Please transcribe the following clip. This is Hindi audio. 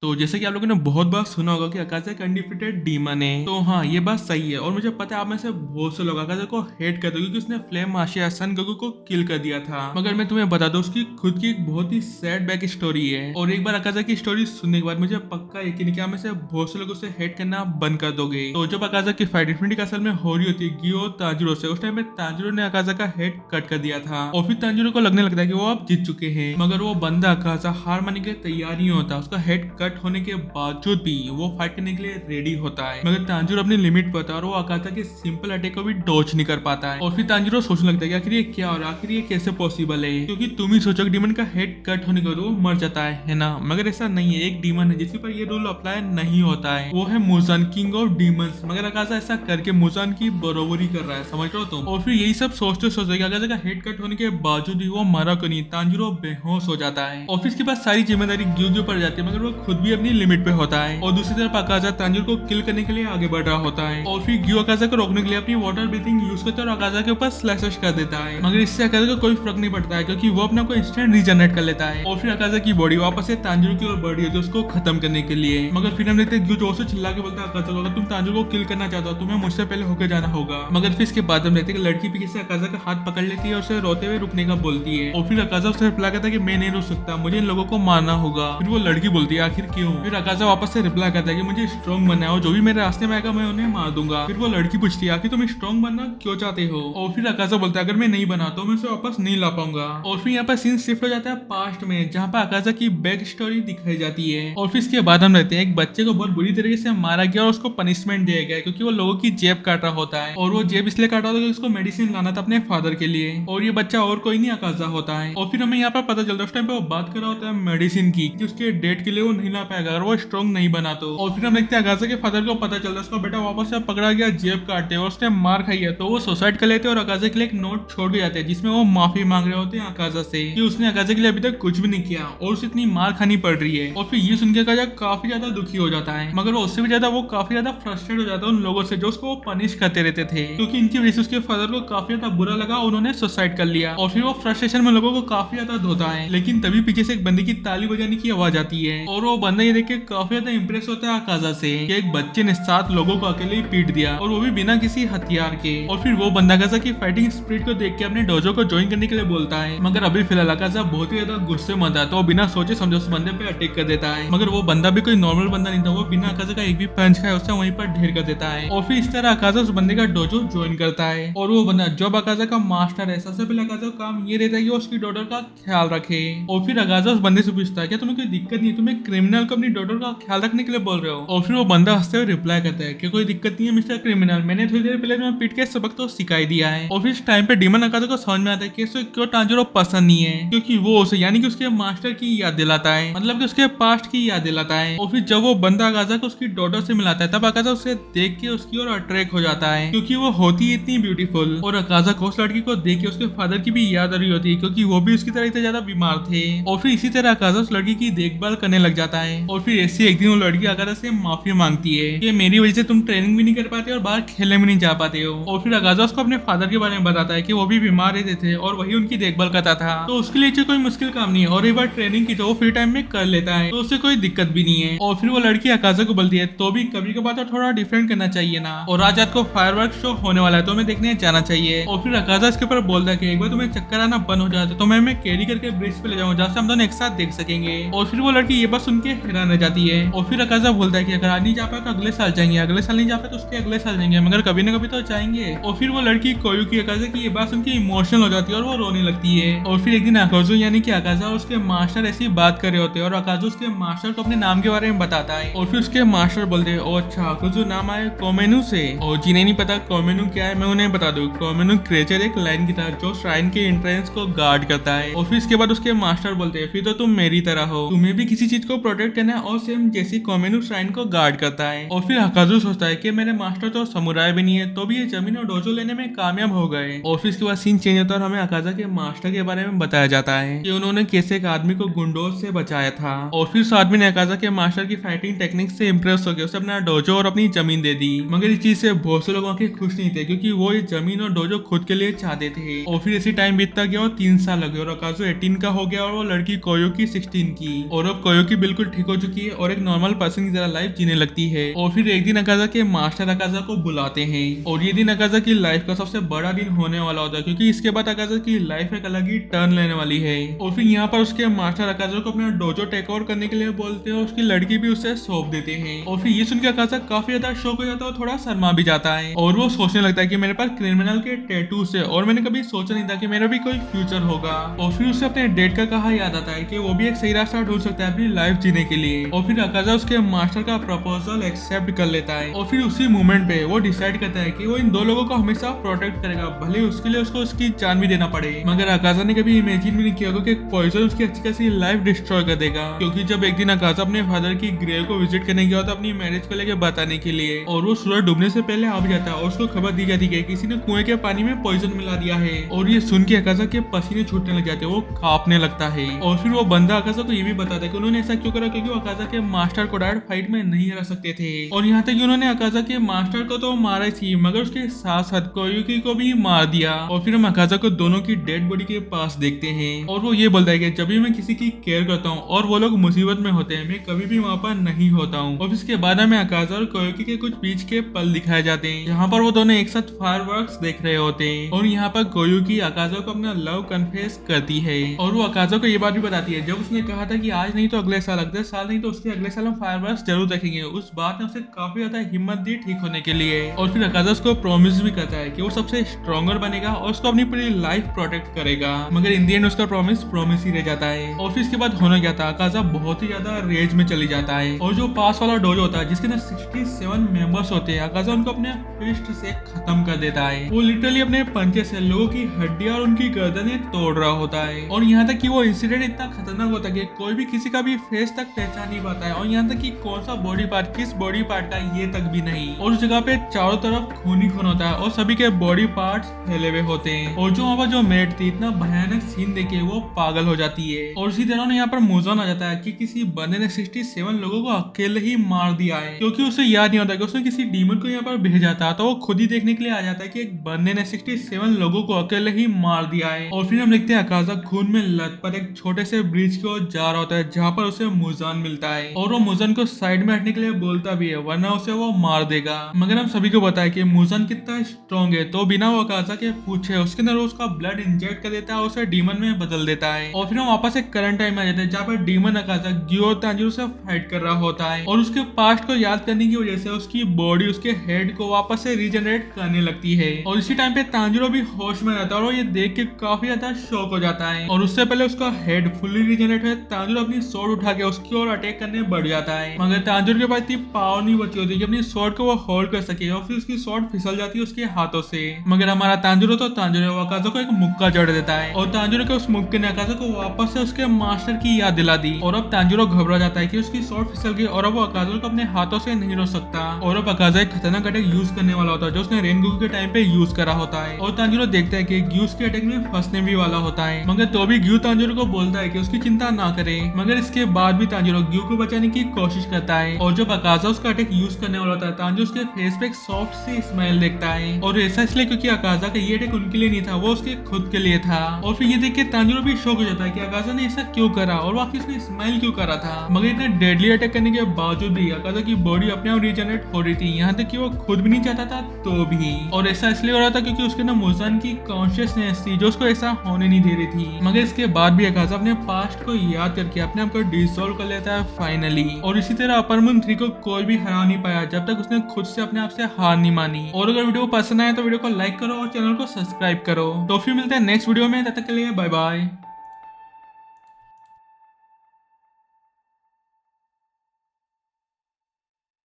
तो जैसे कि आप लोगों ने बहुत बार सुना होगा कि अकाज़ा एक अनडिफिटेड डीमन है। तो हाँ, ये बात सही है और मुझे पता है आप में से बहुत से लोग अकाज़ा को हेट करते हो क्योंकि उसने फ्लेम मार्शिया सन गोकू को किल कर दिया था। मगर मैं तुम्हें बता दूं उसकी खुद की एक बहुत ही सैड बैक स्टोरी है और एक बार अकाज़ा की स्टोरी सुनने के बाद मुझे पक्का यकीन है कि आप में से बहुत से लोग उसे हेट करना बंद कर दोगे। तो जब अकाज़ा की फाइट इन्फिनिटी असल में हो रही होती है गियो और तांजीरो से, उस टाइम में तांजीरो ने अकाज़ा का हेड कट कर दिया था और फिर तांजीरो को लगने लगता है कि वो अब जीत चुके हैं। मगर वो बंदा अकाज़ा हार मानने के लिए तैयार नहीं होता। उसका हेड कट होने के बावजूद भी वो फाइट करने के लिए रेडी होता है। मगर तांजीरो अपनी लिमिट पर होता है और वो अकाज़ा के सिंपल अटैक को भी डॉज नहीं कर पाता है। और फिर तांजीरो सोचने लगता है कि आखिर ये क्या हो रहा है, आखिर ये कैसे पॉसिबल है, क्योंकि तुम ही सोचो कि डीमन का हेड कट होने के बाद वो मर जाता है ना। मगर ऐसा नहीं है, एक डीमन है जिसके पर ये रूल अप्लाई नहीं होता है, वो है मुजान, किंग ऑफ डीमंस। मगर अकाज़ा ऐसा करके मुजान की बरोबरी कर रहा है, समझ रहे हो तुम। और फिर यही सब सोचते सोचते कि अकाज़ा का हेड कट होने के बावजूद भी वो मारा को नहीं, तांजीरो बेहोश हो जाता है। ऑफिस के पास सारी जिम्मेदारी ग्यू पर जाती है मगर वो खुद भी अपनी लिमिट पे होता है। और दूसरी तरफ अकाज़ा तांजीरो को किल करने के लिए आगे बढ़ रहा होता है और फिर ग्यू अकाज़ा को रोकने के लिए अपनी वाटर ब्रीथिंग यूज करता है और अकाज़ा के ऊपर स्लैशेस कर देता है। मगर इससे अकाज़ा को कोई फर्क नहीं पड़ता है क्योंकि वो अपना को इंस्टेंट रीजनरेट कर लेता है। और फिर अकाज़ा की बॉडी वापस से तांजीरो की ओर बढ़ रही है उसको खत्म करने के लिए। मगर फिर हम देखते हैं ग्यू जोर से चिल्ला के बोलता है अकाज़ा को, अगर तुम तांजीरो को किल करना चाहते हो तुम्हें मुझसे पहले होकर जाना होगा। मगर फिर इसके बाद हम देखते हैं कि लड़की पीछे से अकाज़ा का हाथ पकड़ लेती है और उसे रोते हुए रुकने का बोलती है। और फिर अकाज़ा उससे रिप्लाई करता है कि मैं नहीं रुक सकता, मुझे इन लोगों को मारना होगा। फिर वो लड़की बोलती है आखिर क्यों। फिर अकाज़ा वापस से रिप्लाई करता है कि मुझे स्ट्रॉन्ग बनना है और जो भी मेरे रास्ते में आएगा मैं उन्हें मार दूंगा। फिर वो लड़की पूछती है आखिर तुम स्ट्रॉन्ग बनना क्यों चाहते हो। और फिर अकाज़ा बोलता है अगर मैं नहीं बना तो मैं उसे वापस नहीं ला पाऊंगा। और फिर यहाँ पर सीन शिफ्ट हो जाता है पास्ट में, जहाँ पर अकाज़ा की बैक स्टोरी दिखाई जाती है। और फिर इसके बाद हम रहते हैं एक बच्चे को बहुत बुरी तरीके से मारा गया और उसको पनिशमेंट दिया गया क्योंकि वो लोगों की जेब काट रहा होता है। और वो जेब इसलिए काट रहा होता है क्योंकि उसको मेडिसिन लाना था अपने फादर के लिए। और ये बच्चा और कोई नहीं अकाज़ा होता है। और फिर हमें यहाँ पर पता चलता है उस टाइम पे वो बात कर रहा होता है मेडिसिन की कि उसके डेट के लिए वो नहीं ला पाएगा अगर वो स्ट्रॉन्ग नहीं बना तो। और फिर हम देखते हैं अकाज़ा के फादर को पता चलता है उसका बेटा वापस से पकड़ा गया जेब काटते और उसने मार खाई है तो वो सुसाइड कर लेते हैं और अकाज़ा के लिए एक नोट छोड़ के जाते हैं जिसमें वो माफी मांग रहे होते हैं अकाज़ा से कि उसने अकाज़ा के लिए अभी तक कुछ भी नहीं किया और उसे इतनी मार खानी पड़ रही है। और फिर ये सुनकर अकाज़ा काफी ज्यादा दुखी हो जाता है मगर वो उससे भी ज्यादा वो काफी ज्यादा फ्रस्ट्रेट हो जाता है उन लोगों से जो उसको पनिश करते रहते थे क्योंकि इनकी वजह से उसके फादर को काफी ज्यादा बुरा लगा, उन्होंने सुसाइड कर लिया। और फिर वो फ्रस्ट्रेशन में लोगों को काफी ज्यादा धोता है। लेकिन तभी पीछे से एक बंदे की ताली बजाने की आवाज आती है और वो बंदा ये देख के काफी ज्यादा इंप्रेस होता है अकाज़ा से कि एक बच्चे ने 7 लोगों को अकेले ही पीट दिया और वो भी बिना किसी हथियार के। और फिर वो बंदा अकाज़ा की फाइटिंग स्पिरिट को देख के अपने डोजो को ज्वाइन करने के लिए बोलता है। मगर अभी फिलहाल अकाज़ा बहुत ही ज्यादा गुस्से में था तो वो बिना सोचे समझे उस बंदे पे अटैक कर देता है। मगर वो बंदा भी कोई नॉर्मल बंदा नहीं था, वो बिना अकाज़ा का एक भी पंच खाए उसे वहीं पर ढेर कर देता है। और फिर इस तरह अकाज़ा उस बंदे का डोजो ज्वाइन करता है और वो बंदा जब अकाज़ा का मास्टर है सबसे पहले अकाज़ा का काम ये रहता है कि वो उसकी डॉटर का ख्याल रखे। और फिर अकाज़ा उस बंदे से पूछता है क्या तुम्हें कोई दिक्कत नहीं है, तुम्हें क्रिमिनल को अपनी डॉटर का ख्याल रखने के लिए बोल रहे हो। और फिर वो बंदा हंसते हुए रिप्लाई करता है कि कोई दिक्कत नहीं है मिस्टर क्रिमिनल, मैंने थोड़ी देर पहले तुम्हें पीट के सबक तो सिखाई दिया है। और फिर इस टाइम पे डीमन अकाज़ा को समझ में आता है कि इसे क्यों तांजीरो पसंद नहीं है क्योंकि वो उसे यानी कि उसके मास्टर की याद दिलाता है, मतलब कि उसके पास्ट की याद दिलाता है। और फिर जब वो बंदा अकाज़ा को उसकी डॉटर से मिलाता है तब अकाज़ा उसे देख के उसकी ओर अट्रैक्ट हो जाता है क्योंकि वो होती है इतनी ब्यूटीफुल। और अकाज़ा को उस लड़की को देख के उसके फादर की भी याद आ रही होती है क्योंकि वो भी उसकी तरह इतने ज्यादा बीमार थे। और फिर इसी तरह अकाज़ा उस लड़की की देखभाल करने लग जाता है। और फिर ऐसी एक दिन वो लड़की अकाज़ा से माफी मांगती है कि मेरी वजह से तुम ट्रेनिंग भी नहीं कर पाते और बाहर खेलने भी नहीं जा पाते हो। और फिर अकाज़ा उसको अपने फादर के बारे में बताता है कि वो भी बीमार रहते थे और वही उनकी देखभाल करता था तो उसके लिए कोई मुश्किल काम नहीं है और एक बार ट्रेनिंग की तो वो फ्री टाइम में कर लेता है तो उससे कोई दिक्कत भी नहीं है। और फिर वो लड़की अकाज़ा को बोलती है तो भी कभी कभार तो थोड़ा डिफरेंट करना चाहिए ना, और आज रात को फायरवर्क शो होने वाला है तो हमें देखने जाना चाहिए। और फिर अकाज़ा इसके ऊपर बोलता है कि एक बार तुम्हें चक्कर आना बंद हो जाता तो मैं कैरी करके ब्रिज पे ले जाऊंगा जहाँ से हम दोनों एक साथ देख सकेंगे। और फिर वो लड़की ये बात सुन के हैरान रह जाती है। और फिर अकाज़ा बोलता है कि अगर आज नहीं जा पाए तो अगले साल जाएंगे, अगले साल नहीं जा पाए तो उसके अगले साल जाएंगे, मगर कभी ना कभी तो जाएंगे। और फिर वो लड़की कोयू की अकाज़ा की ये बात सुन के इमोशनल हो जाती है और वो रोने लगती है। और फिर एक दिन अकाज़ो यानी कि अकाज़ा और उसके मास्टर ऐसी बात कर रहे होते हैं और अकाज़ो उसके मास्टर को अपने नाम के बारे में बताता है। और फिर उसके मास्टर बोलते हैं ओ अच्छा अकाज़ो नाम आया कोमेनू से, और जिन्हें नहीं पता कोमेनू क्या है मैं उन्हें बता दूं। कोमेनू क्रिएचर एक लाइन की तरह जो श्राइन के एंट्रेंस को गार्ड करता है। और फिर इसके बाद उसके मास्टर बोलते हैं फिर तो तुम मेरी तरह हो, तुम्हें भी किसी चीज को प्रोटेक्ट करना है और सेम जैसी कोमेनू श्राइन को गार्ड करता है। और फिर अकाज़ो सोचता है कि मेरे मास्टर तो समुराय भी नहीं है तो भी ये जमीन और डोजो लेने में कामयाब हो गए। और फिर इसके बाद सीन चेंज होता है और हमें अकाज़ा के मास्टर के बारे में बताया जाता है कि उन्होंने कैसे एक आदमी को गुंडोज से बचाया था। और फिर उस आदमी ने अकाज़ा के मास्टर की फाइटिंग टेक्निक से इंप्रेस होकर उसे अपना डोजो और अपनी जमीन दे दी। मगर इस चीज से बहुत से लोग वहाँ के खुश नहीं थे क्योंकि वो ये जमीन और डोजो खुद के लिए चाहते थे। और फिर इसी टाइम बीतता गया और 3 साल लगे और अकाज़ो 18 का हो गया और वो लड़की कोयो की 16 की। और अब कोयो की बिल्कुल ठीक हो चुकी है और एक नॉर्मल पर्सन की तरह लाइफ जीने लगती है। और फिर एक दिन अकाजा के मास्टर अकाजा को बुलाते हैं और ये दिन अकाजा की लाइफ का सबसे बड़ा दिन होने वाला होता है, क्योंकि इसके बाद अकाजा की लाइफ एक अलग ही टर्न लेने वाली है। और फिर यहाँ पर उसके मास्टर अकाजा को अपना डोजो टेक ओवर करने के लिए बोलते हैं और उसकी लड़की भी उसे सौंप देते हैं। और फिर ये सुनकर अकाजा काफी ज्यादा शौक हो जाता है और थोड़ा शर्मा भी जाता है और वो सोचने लगता है कि मेरे पास क्रिमिनल के टैटूज है और मैंने कभी सोचा नहीं था कि मेरा भी कोई फ्यूचर होगा। और फिर उसे अपने डेट का कहा याद आता है कि वो भी एक सही रास्ता ढूंढ सकता है अपनी लाइफ जीने के लिए। और फिर अकाजा उसके मास्टर का प्रपोजल एक्सेप्ट कर लेता है और फिर उसी मोमेंट पे वो डिसाइड करता है कि वो इन दो लोगों को हमेशा प्रोटेक्ट करेगा, भले उसके लिए उसको उसकी जान भी देना पड़े। मगर अकाजा ने कभी इमेजिन भी नहीं किया कि पॉइजन उसकी अच्छी खासी लाइफ डिस्ट्रॉय कर देगा। क्योंकि जब एक दिन अकाजा अपने फादर की ग्रेव को विजिट करने गया था अपनी मैरिज को लेकर बताने के लिए, और वो सूरज डूबने से पहले आ भी जाता है और उसको खबर दी जाती है किसी ने कुएं के पानी में पॉइजन मिला दिया है। और ये सुन के अकाजा के पसीने छूटने लग जाते हैं, वो कांपने लगता है। और फिर वो बंदा अकाजा को ये भी बताता है कि उन्होंने ऐसा क्यों करा, क्योंकि वो अकाजा के मास्टर को डायरेक्ट फाइट में नहीं हरा सकते थे। और यहाँ तक कि उन्होंने अकाजा के मास्टर को तो मारा ही थी, मगर उसके साथ साथ कोयुकी को भी मार दिया। और फिर हम अकाजा को दोनों की डेड बॉडी के पास देखते हैं और वो ये बोलता है कि जब भी मैं किसी की केयर करता हूँ और वो लोग मुसीबत में होते हैं, मैं कभी भी वहाँ पर नहीं होता हूँ। और इसके बाद हमें अकाजा और कोयुकी के कुछ बीच के पल दिखाए जाते हैं जहाँ पर वो दोनों एक साथ फायरवर्क्स देख रहे होते हैं। और यहाँ पर कोयुकी अकाजा को अपना लव कन्फेस करती है और वो अकाजा को ये बात भी बताती है जब उसने कहा था कि आज नहीं तो अगले साल, अगले साल नहीं तो उसके अगले साल हम फायरवर्क्स जरूर देखेंगे। उस बात ने उसे काफी ज्यादा हिम्मत दी ठीक होने के लिए। और फिर अकाजा उसको प्रॉमिस भी करता है कि वो सबसे स्ट्रॉन्गर बनेगा और उसको अपनी पूरी लाइफ प्रोटेक्ट करेगा। मगर इन दी एंड उसका प्रॉमिस ही रह जाता है। और फिर इसके बाद होने क्या था, अकाजा बहुत ही ज्यादा रेज में चली जाता है और जो पास वाला डोजो होता है जिसके अंदर 67 मेंबर्स होते हैं, अकाजा उनको अपने फिस्ट से खत्म कर देता है। वो लिटरली अपने पंचे से लोगों की हड्डियां और उनकी गर्दनें तोड़ रहा होता है। और यहाँ तक कि वो इंसिडेंट इतना खतरनाक होता है कि कोई भी किसी का भी फेस तक पहचान नहीं पाता है। और यहाँ तक कि कौन सा बॉडी पार्ट किस बॉडी पार्ट का ये तक भी नहीं। और उस जगह पे चारों तरफ खून ही खून होता है और सभी के बॉडी पार्ट्स फैले हुए होते हैं। और जो वहाँ पर जो मेट थी इतना भयानक सीन देखे वो पागल हो जाती है। और उसी तरह यहाँ पर मुजान आ जाता है कि किसी बंदे ने 67 लोगों को अकेले ही मार दिया है, क्योंकि उसे याद नहीं होता कि उसने किसी डीमन को यहाँ पर भेजा था। तो वो खुद ही देखने के लिए आ जाता है कि एक बंदे ने 67 लोगों को अकेले ही मार दिया है। और फिर हम देखते हैं अकाजा खून में लथपथ एक छोटे से ब्रिज की ओर जा रहा होता है जहाँ पर उसे मुजान मिलता है और वो मुजान को साइड में हटने के लिए बोलता भी है, वरना उसे वो मार देगा। मगर हम सभी को पता है कि मुजान कितना स्ट्रॉन्ग है, तो बिना वो अकाजा के पूछे उसके अंदर उसका ब्लड इंजेक्ट कर देता है और उसे डीमन में बदल देता है। और फिर हम वापस एक करंट टाइम में आ जाते हैं जहाँ पर डीमन अकाजा गियो और तांजिरो से फाइट कर रहा होता है और उसके पास्ट को याद करने की वजह से उसकी बॉडी उसके हेड को वापस से रीजनरेट करने लगती है। और इसी टाइम पे तांजिरो भी होश में रहता है और वो ये देख के काफी ज्यादा शॉक हो जाता है। और उससे पहले उसका हेड फुल्ली रीजनरेट है, तांजिरो अपनी स्वॉर्ड उठा के उसकी ओर अटैक करने बढ़ जाता है। मगर तांजिरो के पास इतनी पावर नहीं बची होती कि अपनी स्वॉर्ड को वो होल्ड कर सके और फिर उसकी स्वॉर्ड फिसल जाती है उसके हाथों से। मगर हमारा तांजिरो वो अकाजा को एक मुक्का जड़ देता है और तांजिरो के उस मुक्के ने अकाजा को वापस से उसके मास्टर की याद दिला दी। और अब तांजिरो घबरा जाता है कि उसकी स्वॉर्ड फिसल गई और अब वो अकाजा को अपने हाथों से नहीं रोक सकता। और अब अकाजा एक खतरनाक अटैक यूज करने वाला होता है जो उसने रेनगुकू के टाइम पे यूज करा होता है। और तांजिरो देखता है कि ग्यूस के अटैक में फंसने भी वाला होता है, मगर तो भी ग्यू तांजिरो को बोलता है कि उसकी चिंता ना करे। मगर इसके बाद भी तांजिरो ग्यू को बचाने की कोशिश करता है। और जब अकाजा उसका अटैक यूज करने वाला होता है, तांजिरो उसके फेस पे एक सॉफ्ट सी स्माइल देखता है। और ऐसा इसलिए क्योंकि अकाजा का ये अटैक उनके लिए नहीं था, वो उसके खुद के लिए था। और फिर ये देख के तांजिरो भी शॉक हो जाता है कि अकाजा ने ऐसा क्यों करा और वाकई उसने स्माइल क्यों करा था। मगर इतने डेडली अटैक करने के बावजूद भी अकाजा की बॉडी अपने आप रीजनरेट हो रही थी, यहाँ तक कि वो खुद भी नहीं चाहता था तो भी। और ऐसा इसलिए हो रहा था क्योंकि उसके ना मुजान की कॉन्शियसनेस थी जो उसको ऐसा होने नहीं दे रही थी। मगर इसके बाद भी अकाजा अपने पास्ट को याद करके अपने आप को डिसॉल्व कर लेता है फाइनली। और इसी तरह अपर मून 3 को कोई भी हरा नहीं पाया जब तक उसने खुद से अपने आप से हार नहीं मानी। और अगर वीडियो पसंद आया तो वीडियो को लाइक करो और चैनल को सब्सक्राइब करो। तो फिर मिलते हैं नेक्स्ट वीडियो में, तब तक के लिए बाय बाय।